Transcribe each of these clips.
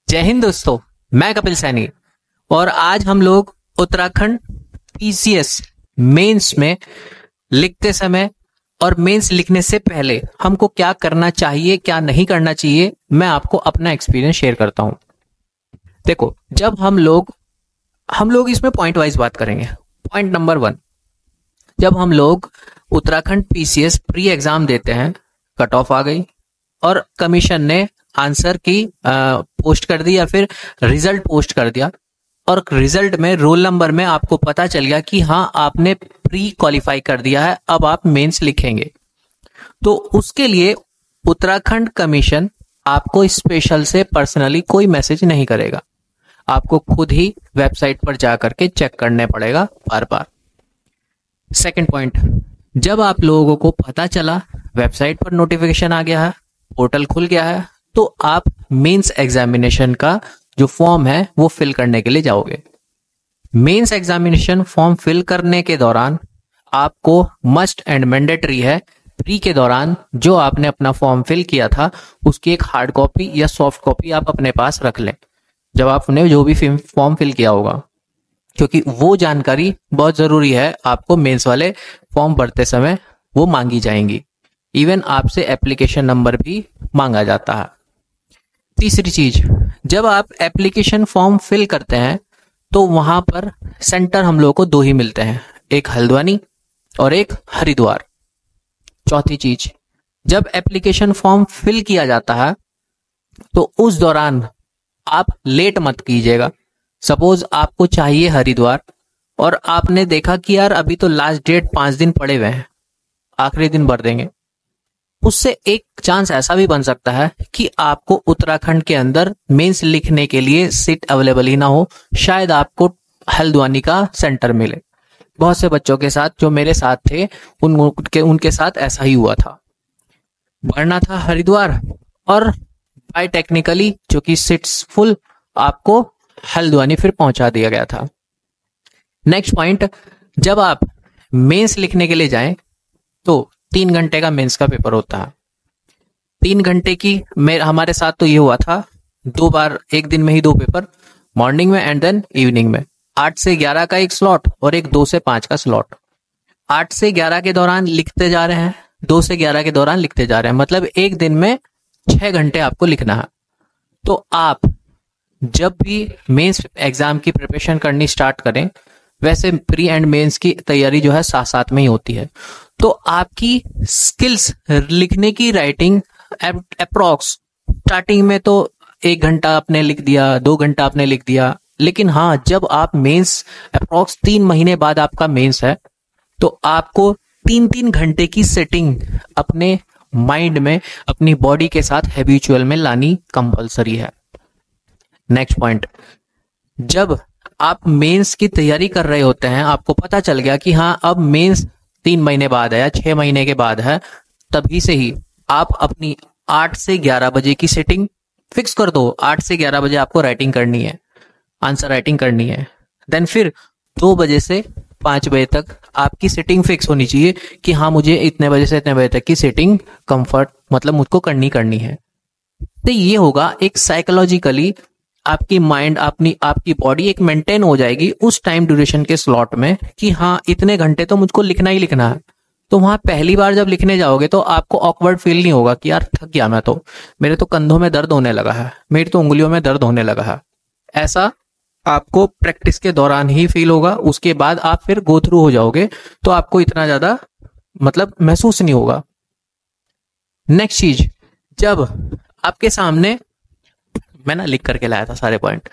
जय हिंद दोस्तों, मैं कपिल सैनी और आज हम लोग उत्तराखंड पीसीएस मेंस में लिखते समय और मेंस लिखने से पहले हमको क्या करना चाहिए क्या नहीं करना चाहिए, मैं आपको अपना एक्सपीरियंस शेयर करता हूं। देखो, जब हम लोग इसमें पॉइंट वाइज बात करेंगे। पॉइंट नंबर 1, जब हम लोग उत्तराखंड पीसीएस प्री एग्जाम देते हैं, कट ऑफ आ गई और कमीशन ने आंसर की पोस्ट कर दी या फिर रिजल्ट पोस्ट कर दिया और रिजल्ट में रोल नंबर में आपको पता चल गया कि हाँ आपने प्री क्वालिफाई कर दिया है, अब आप मेंस लिखेंगे। तो उसके लिए उत्तराखंड कमीशन आपको स्पेशल से पर्सनली कोई मैसेज नहीं करेगा, आपको खुद ही वेबसाइट पर जाकर के चेक करने पड़ेगा बार बार। सेकंड पॉइंट, जब आप लोगों को पता चला वेबसाइट पर नोटिफिकेशन आ गया है, पोर्टल खुल गया है, तो आप मेंस एग्जामिनेशन का जो फॉर्म है वो फिल करने के लिए जाओगे। मेंस एग्जामिनेशन फॉर्म फिल करने के दौरान आपको मस्ट एंड मैंडेटरी है, प्री के दौरान जो आपने अपना फॉर्म फिल किया था उसकी एक हार्ड कॉपी या सॉफ्ट कॉपी आप अपने पास रख लें जब आपने जो भी फॉर्म फिल किया होगा, क्योंकि वो जानकारी बहुत जरूरी है। आपको मेंस वाले फॉर्म भरते समय वो मांगी जाएंगी, इवन आपसे एप्लीकेशन नंबर भी मांगा जाता है। तीसरी चीज, जब आप एप्लीकेशन फॉर्म फिल करते हैं तो वहां पर सेंटर हम लोगों को 2 ही मिलते हैं, एक हल्द्वानी और एक हरिद्वार। चौथी चीज, जब एप्लीकेशन फॉर्म फिल किया जाता है तो उस दौरान आप लेट मत कीजिएगा। सपोज आपको चाहिए हरिद्वार और आपने देखा कि यार अभी तो लास्ट डेट 5 दिन पड़े हुए हैं, आखिरी दिन भर देंगे, उससे एक चांस ऐसा भी बन सकता है कि आपको उत्तराखंड के अंदर मेंस लिखने के लिए सीट अवेलेबल ही ना हो, शायद आपको हल्द्वानी का सेंटर मिले। बहुत से बच्चों के साथ जो मेरे साथ थे उनके साथ ऐसा ही हुआ था। भरना था हरिद्वार और बाय टेक्निकली जो कि सीट्स फुल, आपको हल्द्वानी फिर पहुंचा दिया गया था। नेक्स्ट पॉइंट, जब आप मेंस लिखने के लिए जाएं तो 3 घंटे का मेंस का पेपर होता है। 3 घंटे की हमारे साथ तो ये हुआ था, 2 बार एक दिन में ही 2 पेपर, मॉर्निंग में एंड देन इवनिंग में। 8 से 11 का एक स्लॉट और एक 2 से 5 का स्लॉट। 8 से 11 के दौरान लिखते जा रहे हैं, 2 से 11 के दौरान लिखते जा रहे हैं, मतलब एक दिन में 6 घंटे आपको लिखना है। तो आप जब भी मेंस एग्जाम की प्रिपरेशन करनी स्टार्ट करें, वैसे प्री एंड मेंस की तैयारी जो है साथ साथ में ही होती है, तो आपकी स्किल्स लिखने की राइटिंग अप्रॉक्स स्टार्टिंग में तो 1 घंटा आपने लिख दिया, 2 घंटा आपने लिख दिया, लेकिन हाँ जब आप मेंस अप्रॉक्स 3 महीने बाद आपका मेंस है तो आपको 3-3 घंटे की सेटिंग अपने माइंड में, अपनी बॉडी के साथ हैबिचुअल में लानी कंपलसरी है। नेक्स्ट पॉइंट, जब आप मेंस की तैयारी कर रहे होते हैं, आपको पता चल गया कि हाँ अब मेंस 3 महीने बाद है या 6 महीने के बाद है, तभी से ही आप अपनी 8 से 11 बजे की सेटिंग फिक्स कर दो। 8 से 11 बजे आपको राइटिंग करनी है, आंसर राइटिंग करनी है। देन फिर 2 बजे से 5 बजे तक आपकी सेटिंग फिक्स होनी चाहिए कि हाँ मुझे इतने बजे से इतने बजे तक की सेटिंग कंफर्ट मतलब मुझको करनी है। तो ये होगा एक साइकोलॉजिकली आपकी माइंड, आपकी बॉडी एक मेंटेन हो जाएगी उस टाइम ड्यूरेशन के स्लॉट में कि हाँ इतने घंटे तो मुझको लिखना ही लिखना है। तो वहां पहली बार जब लिखने जाओगे तो आपको ऑकवर्ड फील नहीं होगा कि यार थक गया मैं, तो मेरे तो कंधों में दर्द होने लगा है, मेरी तो उंगलियों में दर्द होने लगा है। ऐसा आपको प्रैक्टिस के दौरान ही फील होगा, उसके बाद आप फिर गो थ्रू हो जाओगे तो आपको इतना ज्यादा मतलब महसूस नहीं होगा। नेक्स्ट चीज, जब आपके सामने मैं लिख करके लाया था सारे पॉइंट,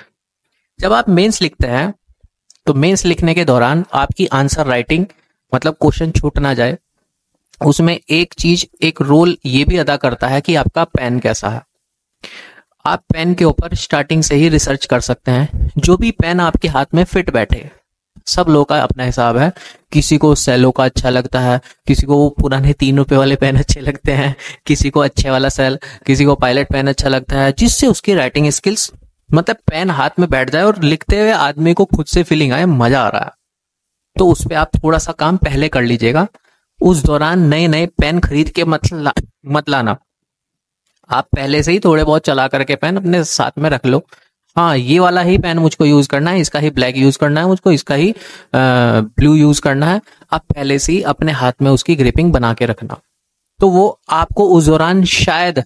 जब आप मेंस लिखते हैं तो मेंस लिखने के दौरान आपकी आंसर राइटिंग मतलब क्वेश्चन छूट ना जाए, उसमें एक चीज, एक रोल ये भी अदा करता है कि आपका पेन कैसा है। आप पेन के ऊपर स्टार्टिंग से ही रिसर्च कर सकते हैं, जो भी पेन आपके हाथ में फिट बैठे। सब लोगों का अपना हिसाब है, किसी को सेलो का अच्छा लगता है, किसी को वो पुराने 3 रुपए वाले पेन अच्छे लगते हैं, किसी को अच्छे वाला सेल, किसी को पायलट पेन अच्छा लगता है, जिससे उसकी राइटिंग स्किल्स मतलब पेन हाथ में बैठ जाए और लिखते हुए आदमी को खुद से फीलिंग आए मजा आ रहा है। तो उस पर आप थोड़ा सा काम पहले कर लीजिएगा। उस दौरान नए नए पेन खरीद के मत लाना, आप पहले से ही थोड़े बहुत चला करके पेन अपने साथ में रख लो, हाँ ये वाला ही पेन मुझको यूज करना है, इसका ही ब्लैक यूज करना है मुझको, इसका ही ब्लू यूज करना है। आप पहले से ही अपने हाथ में उसकी ग्रिपिंग बना के रखना। तो वो आपको उस दौरान शायद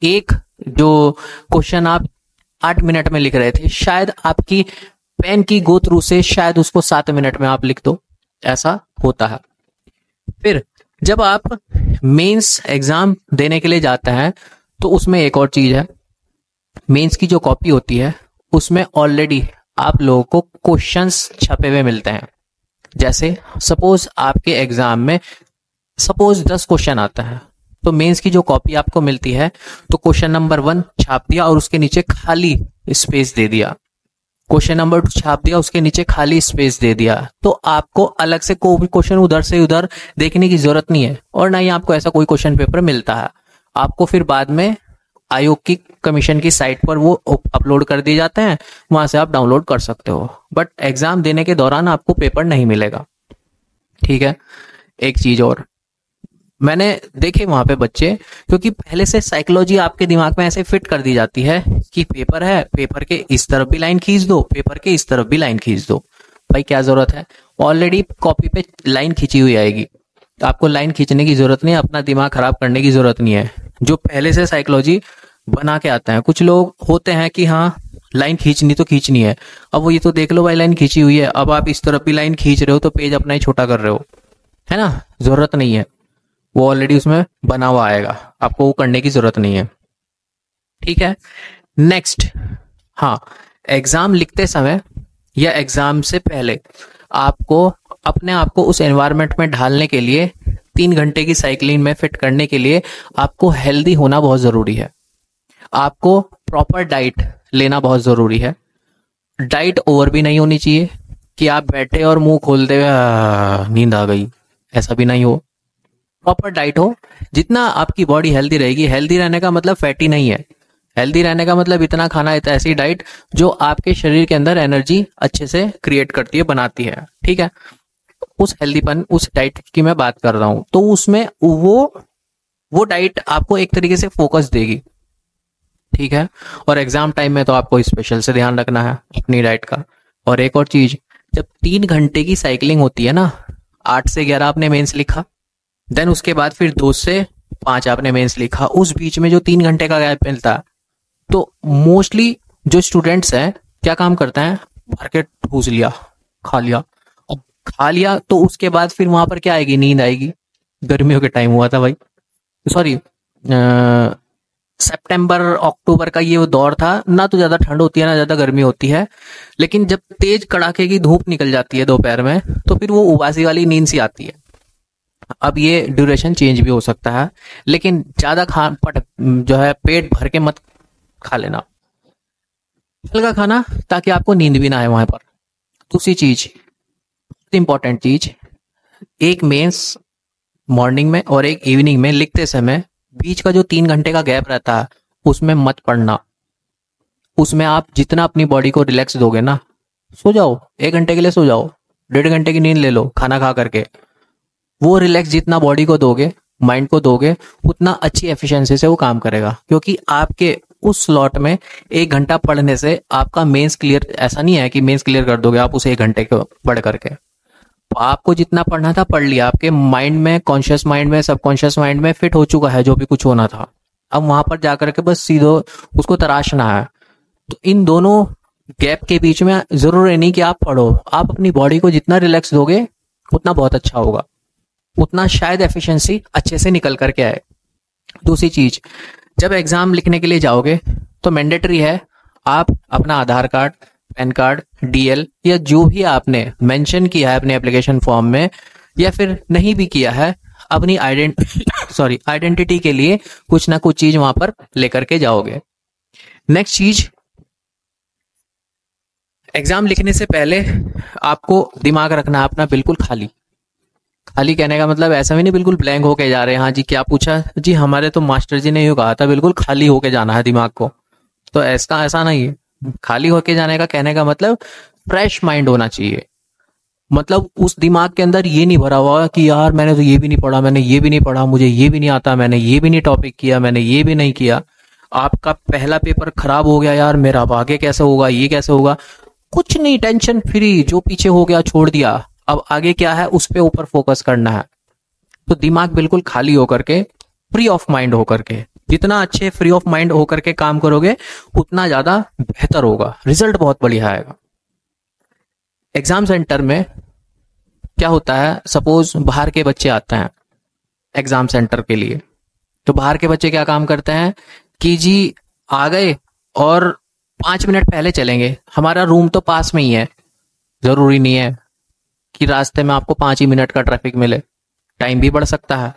एक जो क्वेश्चन आप 8 मिनट में लिख रहे थे, शायद आपकी पेन की गो थ्रू से शायद उसको 7 मिनट में आप लिख दो, ऐसा होता है। फिर जब आप मेंस एग्जाम देने के लिए जाते हैं तो उसमें एक और चीज है, मेंस की जो कॉपी होती है उसमें ऑलरेडी आप लोगों को क्वेश्चंस छपे हुए मिलते हैं। जैसे सपोज आपके एग्जाम में सपोज 10 क्वेश्चन आता है, तो मेंस की जो कॉपी आपको मिलती है तो क्वेश्चन नंबर 1 छाप दिया और उसके नीचे खाली स्पेस दे दिया, क्वेश्चन नंबर 2 छाप दिया, उसके नीचे खाली स्पेस दे दिया। तो आपको अलग से कोई क्वेश्चन उधर से उधर देखने की जरूरत नहीं है, और ना ही आपको ऐसा कोई क्वेश्चन पेपर मिलता है। आपको फिर बाद में आयोग की कमीशन की साइट पर वो अपलोड कर दिए जाते हैं, वहां से आप डाउनलोड कर सकते हो, बट एग्जाम देने के दौरान आपको पेपर नहीं मिलेगा। ठीक है। एक चीज और मैंने देखे वहां पे बच्चे, क्योंकि पहले से साइकोलॉजी आपके दिमाग में ऐसे फिट कर दी जाती है कि पेपर है, पेपर के इस तरफ भी लाइन खींच दो, पेपर के इस तरफ भी लाइन खींच दो। भाई क्या जरूरत है, ऑलरेडी कॉपी पे लाइन खींची हुई आएगी, आपको लाइन खींचने की जरूरत नहीं है, अपना दिमाग खराब करने की जरूरत नहीं है। जो पहले से साइकोलॉजी बना के आता है, कुछ लोग होते हैं कि हाँ लाइन खींचनी तो खींचनी है, अब वो ये तो देख लो भाई लाइन खींची हुई है, अब आप इस तरफ भी लाइन खींच रहे हो तो पेज अपना ही छोटा कर रहे हो, है ना, जरूरत नहीं है, वो ऑलरेडी उसमें बना हुआ आएगा, आपको वो करने की जरूरत नहीं है। ठीक है। नेक्स्ट, हाँ, एग्जाम लिखते समय या एग्जाम से पहले आपको अपने आप को उस एनवायरनमेंट में ढालने के लिए 3 घंटे की साइकिलिंग में फिट करने के लिए आपको हेल्दी होना बहुत जरूरी है। आपको प्रॉपर डाइट लेना बहुत जरूरी है। डाइट ओवर भी नहीं होनी चाहिए कि आप बैठे और मुंह खोलते हुए नींद आ गई, ऐसा भी नहीं हो। प्रॉपर डाइट हो, जितना आपकी बॉडी हेल्दी रहेगी। हेल्दी रहने का मतलब फैटी नहीं है, हेल्दी रहने का मतलब इतना खाना, ऐसी डाइट जो आपके शरीर के अंदर एनर्जी अच्छे से क्रिएट करती है, बनाती है। ठीक है, उस हेल्दीपन, उस डाइट की मैं बात कर रहा हूं। तो उसमें वो डाइट आपको एक तरीके से फोकस देगी। ठीक है। और एग्जाम टाइम में तो आपको स्पेशल से ध्यान रखना है अपनी डाइट का। और एक और चीज, जब 3 घंटे की साइकिलिंग होती है ना, 8 से 11 आपने मेंस लिखा, देन उसके बाद फिर 2 से 5 आपने मेंस लिखा, उस बीच में जो 3 घंटे का गैप मिलता है, तो मोस्टली जो स्टूडेंट्स हैं क्या काम करते हैं, भर के ठूस लिया, खा लिया। अब खा लिया तो उसके बाद फिर वहां पर क्या आएगी, नींद आएगी। गर्मियों के टाइम हुआ था भाई, सॉरी सितंबर अक्टूबर का ये वो दौर था, ना तो ज्यादा ठंड होती है ना ज्यादा गर्मी होती है, लेकिन जब तेज कड़ाके की धूप निकल जाती है दोपहर में, तो फिर वो उबासी वाली नींद सी आती है। अब ये ड्यूरेशन चेंज भी हो सकता है, लेकिन ज्यादा जो है पेट भर के मत खा लेना, हल्का खाना, ताकि आपको नींद भी ना आए वहां पर। दूसरी चीज, इंपॉर्टेंट चीज, एक मेंस मॉर्निंग में और एक इवनिंग में लिखते समय बीच का जो 3 घंटे का गैप रहता है उसमें मत पढ़ना। उसमें आप जितना अपनी बॉडी को रिलैक्स दोगे ना, सो जाओ, 1 घंटे के लिए सो जाओ, 1.5 घंटे की नींद ले लो खाना खा करके, वो रिलैक्स जितना बॉडी को दोगे, माइंड को दोगे, उतना अच्छी एफिशिएंसी से वो काम करेगा। क्योंकि आपके उस स्लॉट में 1 घंटा पढ़ने से आपका मेंस क्लियर, ऐसा नहीं है कि मेंस क्लियर कर दोगे आप उसे 1 घंटे को पढ़ करके। तो आपको जितना पढ़ना था पढ़ लिया, आपके माइंड में, कॉन्शियस माइंड में, सबकॉन्शियस माइंड में फिट हो चुका है जो भी कुछ होना था। अब वहां पर जाकर के बस सीधो उसको तराशना है। तो इन दोनों गैप के बीच में जरूरी नहीं कि आप पढ़ो, आप अपनी बॉडी को जितना रिलैक्स दोगे उतना बहुत अच्छा होगा, उतना शायद एफिशिएंसी अच्छे से निकल करके आए। दूसरी चीज, जब एग्जाम लिखने के लिए जाओगे तो मैंडेटरी है आप अपना आधार कार्ड, पैन कार्ड, डीएल या जो भी आपने मेंशन किया है अपने एप्लीकेशन फॉर्म में, या फिर नहीं भी किया है, अपनी आइडेंटिटी के लिए कुछ ना कुछ चीज वहां पर लेकर के जाओगे। नेक्स्ट चीज, एग्जाम लिखने से पहले आपको दिमाग रखना अपना बिल्कुल खाली। खाली कहने का मतलब ऐसा भी नहीं बिल्कुल ब्लैंक होके जा रहे हैं, हाँ जी क्या पूछा जी, हमारे तो मास्टर जी ने यूं कहा था, बिल्कुल खाली होके जाना है दिमाग को। तो ऐसा नहीं है। खाली होके जाने का कहने का मतलब फ्रेश माइंड होना चाहिए। मतलब उस दिमाग के अंदर ये नहीं भरा हुआ कि यार मैंने तो ये भी नहीं पढ़ा, मैंने ये भी नहीं पढ़ा, मुझे ये भी नहीं आता, मैंने ये भी नहीं टॉपिक किया, मैंने ये भी नहीं किया। आपका पहला पेपर खराब हो गया, यार मेरा अब आगे कैसे होगा, ये कैसे होगा, कुछ नहीं, टेंशन फ्री, जो पीछे हो गया छोड़ दिया, अब आगे क्या है उस पे ऊपर फोकस करना है। तो दिमाग बिल्कुल खाली होकर के, फ्री ऑफ माइंड होकर के, जितना अच्छे फ्री ऑफ माइंड होकर के काम करोगे उतना ज्यादा बेहतर होगा, रिजल्ट बहुत बढ़िया आएगा। एग्जाम सेंटर में क्या होता है, सपोज बाहर के बच्चे आते हैं एग्जाम सेंटर के लिए, तो बाहर के बच्चे क्या काम करते हैं कि जी आ गए और 5 मिनट पहले चलेंगे, हमारा रूम तो पास में ही है, जरूरी नहीं है कि रास्ते में आपको 5 ही मिनट का ट्रैफिक मिले, टाइम भी बढ़ सकता है,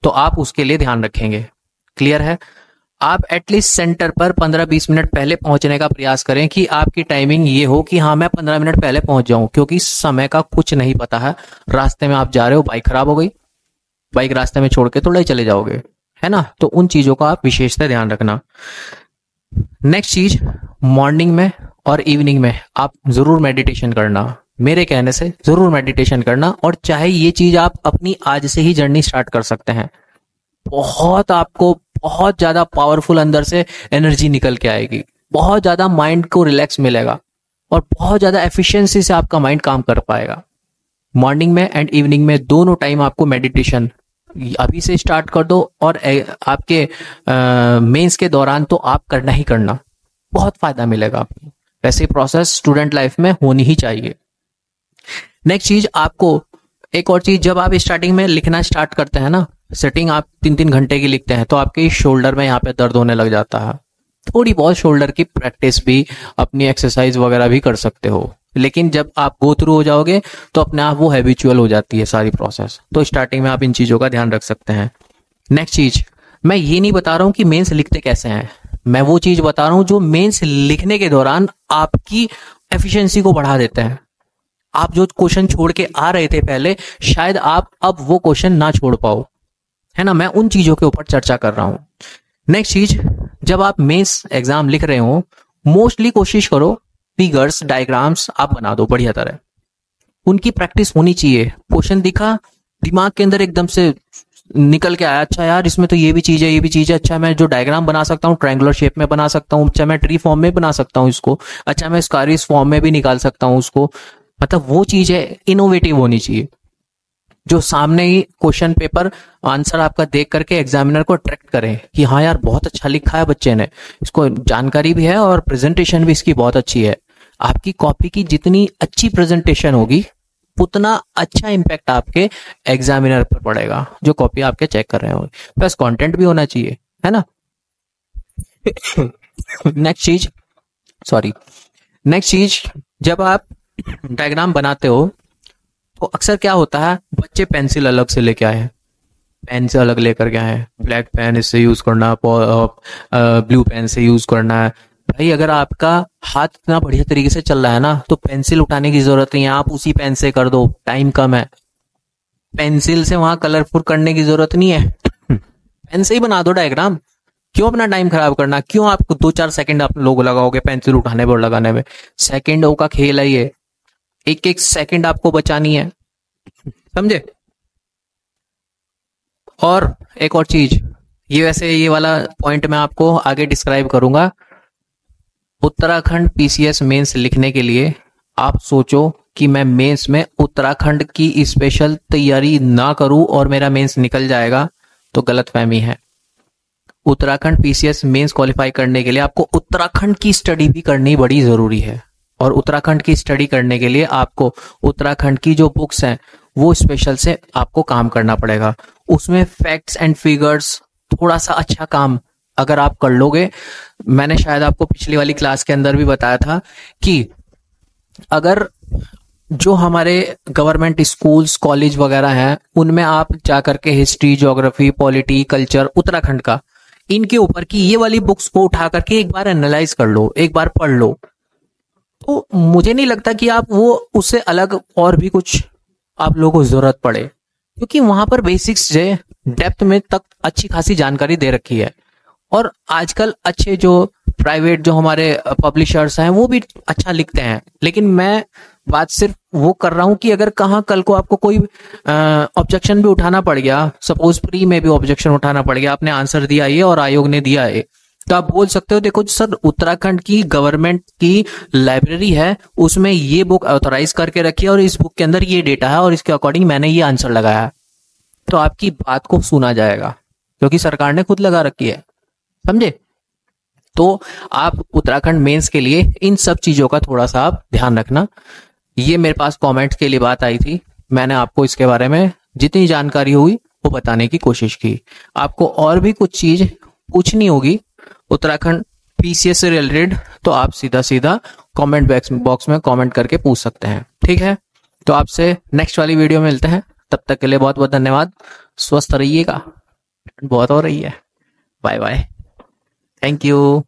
तो आप उसके लिए ध्यान रखेंगे। क्लियर है? आप एटलीस्ट सेंटर पर 15-20 मिनट पहले पहुंचने का प्रयास करें कि आपकी टाइमिंग ये हो कि हाँ मैं 15 मिनट पहले पहुंच जाऊं, क्योंकि समय का कुछ नहीं पता है। रास्ते में आप जा रहे हो, बाइक खराब हो गई, बाइक रास्ते में छोड़ के तो ले चले जाओगे, है ना? तो उन चीजों का आप विशेषतः ध्यान रखना। नेक्स्ट चीज, मॉर्निंग में और इवनिंग में आप जरूर मेडिटेशन करना, मेरे कहने से जरूर मेडिटेशन करना। और चाहे ये चीज आप अपनी आज से ही जर्नी स्टार्ट कर सकते हैं, बहुत आपको बहुत ज्यादा पावरफुल अंदर से एनर्जी निकल के आएगी, बहुत ज्यादा माइंड को रिलैक्स मिलेगा और बहुत ज्यादा एफिशिएंसी से आपका माइंड काम कर पाएगा। मॉर्निंग में एंड इवनिंग में दोनों टाइम आपको मेडिटेशन अभी से स्टार्ट कर दो, और आपके मेंस के दौरान तो आप करना ही करना, बहुत फायदा मिलेगा आपको। वैसे प्रोसेस स्टूडेंट लाइफ में होनी ही चाहिए। नेक्स्ट चीज, आपको एक और चीज, जब आप स्टार्टिंग में लिखना स्टार्ट करते हैं ना, सेटिंग आप 3-3 घंटे की लिखते हैं, तो आपके शोल्डर में यहाँ पे दर्द होने लग जाता है। थोड़ी बहुत शोल्डर की प्रैक्टिस भी, अपनी एक्सरसाइज वगैरह भी कर सकते हो, लेकिन जब आप गो थ्रू हो जाओगे तो अपने आप वो हैबिचुअल हो जाती है सारी प्रोसेस। तो स्टार्टिंग में आप इन चीजों का ध्यान रख सकते हैं। नेक्स्ट चीज, मैं ये नहीं बता रहा हूं कि मेंस लिखते कैसे हैं, मैं वो चीज बता रहा हूं जो मेंस लिखने के दौरान आपकी एफिशिएंसी को बढ़ा देते हैं। आप जो क्वेश्चन छोड़ के आ रहे थे पहले, शायद आप अब वो क्वेश्चन ना छोड़ पाओ, है ना? मैं उन चीजों के ऊपर चर्चा कर रहा हूं। नेक्स्ट चीज, जब आप मेंस एग्जाम लिख रहे हो, मोस्टली कोशिश करो फिगर्स, डायग्राम्स आप बना दो बढ़िया तरह, उनकी प्रैक्टिस होनी चाहिए। क्वेश्चन दिखा, दिमाग के अंदर एकदम से निकल के आया, अच्छा यार इसमें तो ये भी चीज है, ये भी चीज है, अच्छा मैं जो डायग्राम बना सकता हूँ ट्रायंगुलर शेप में बना सकता हूँ, अच्छा मैं ट्री फॉर्म में बना सकता हूँ इसको, अच्छा मैं स्कारिस फॉर्म में भी निकाल सकता हूँ उसको। मतलब वो चीज है इनोवेटिव होनी चाहिए, जो सामने ही क्वेश्चन पेपर आंसर आपका देख करके एग्जामिनर को अट्रैक्ट करें कि हाँ यार बहुत अच्छा लिखा है बच्चे ने, इसको जानकारी भी है और प्रेजेंटेशन भी इसकी बहुत अच्छी है। आपकी कॉपी की जितनी अच्छी प्रेजेंटेशन होगी उतना अच्छा इंपैक्ट आपके एग्जामिनर पर पड़ेगा जो कॉपी आपके चेक कर रहे होंगे। प्लस कंटेंट भी होना चाहिए, है ना? नेक्स्ट चीज, जब आप डायग्राम बनाते हो तो अक्सर क्या होता है, बच्चे पेंसिल अलग से लेके आए हैं, पेन से अलग लेकर के आए हैं, ब्लैक पेन इससे यूज करना, ब्लू पेन से यूज करना है। भाई अगर आपका हाथ इतना बढ़िया तरीके से चल रहा है ना, तो पेंसिल उठाने की जरूरत नहीं है, आप उसी पेन से कर दो, टाइम कम है, पेंसिल से वहां कलरफुल करने की जरूरत नहीं है। पेन से ही बना दो डायग्राम, क्यों अपना टाइम खराब करना, क्यों आपको 2-4 सेकंड आप लोग लगाओगे पेंसिल उठाने पर लगाने में? सेकंडों का खेल है ये, एक एक सेकंड आपको बचानी है, समझे? और एक और चीज, ये वैसे ये वाला पॉइंट मैं आपको आगे डिस्क्राइब करूंगा। उत्तराखंड पीसीएस मेंस लिखने के लिए आप सोचो कि मैं मेंस में उत्तराखंड की स्पेशल तैयारी ना करूं और मेरा मेंस निकल जाएगा, तो गलतफहमी है। उत्तराखंड पीसीएस मेंस क्वालिफाई करने के लिए आपको उत्तराखंड की स्टडी भी करनी बड़ी जरूरी है, और उत्तराखंड की स्टडी करने के लिए आपको उत्तराखंड की जो बुक्स हैं वो स्पेशल से आपको काम करना पड़ेगा। उसमें फैक्ट्स एंड फिगर्स थोड़ा सा अच्छा काम अगर आप कर लोगे, मैंने शायद आपको पिछली वाली क्लास के अंदर भी बताया था कि अगर जो हमारे गवर्नमेंट स्कूल्स कॉलेज वगैरह हैं उनमें आप जाकर के history, geography, polity, culture Uttarakhand का, इनके ऊपर की ये वाली बुक्स को उठा करके एक बार एनालाइज कर लो, एक बार पढ़ लो, तो मुझे नहीं लगता कि आप वो उससे अलग और भी कुछ आप लोगों को जरूरत पड़े, क्योंकि वहां पर बेसिक्स जो डेप्थ में तक अच्छी खासी जानकारी दे रखी है। और आजकल अच्छे जो प्राइवेट जो हमारे पब्लिशर्स हैं वो भी अच्छा लिखते हैं, लेकिन मैं बात सिर्फ वो कर रहा हूं कि अगर कहाँ कल को आपको कोई ऑब्जेक्शन भी उठाना पड़ गया, सपोज प्री में भी ऑब्जेक्शन उठाना पड़ गया, आपने आंसर दिया ये और आयोग ने दिया है, तो आप बोल सकते हो देखो सर उत्तराखंड की गवर्नमेंट की लाइब्रेरी है, उसमें ये बुक ऑथराइज करके रखी है और इस बुक के अंदर ये डेटा है और इसके अकॉर्डिंग मैंने ये आंसर लगाया है, तो आपकी बात को सुना जाएगा क्योंकि सरकार ने खुद लगा रखी है, समझे। तो आप उत्तराखंड मेंस के लिए इन सब चीजों का थोड़ा सा आप ध्यान रखना। ये मेरे पास कमेंट के लिए बात आई थी, मैंने आपको इसके बारे में जितनी जानकारी हुई वो बताने की कोशिश की। आपको और भी कुछ चीज पूछनी होगी उत्तराखंड पीसीएस से रिलेटेड तो आप सीधा सीधा कमेंट बॉक्स में कमेंट करके पूछ सकते हैं, ठीक है। तो आपसे नेक्स्ट वाली वीडियो में मिलते हैं, तब तक के लिए बहुत बहुत धन्यवाद। स्वस्थ रहिएगा, बहुत हो रही है। Bye bye, thank you.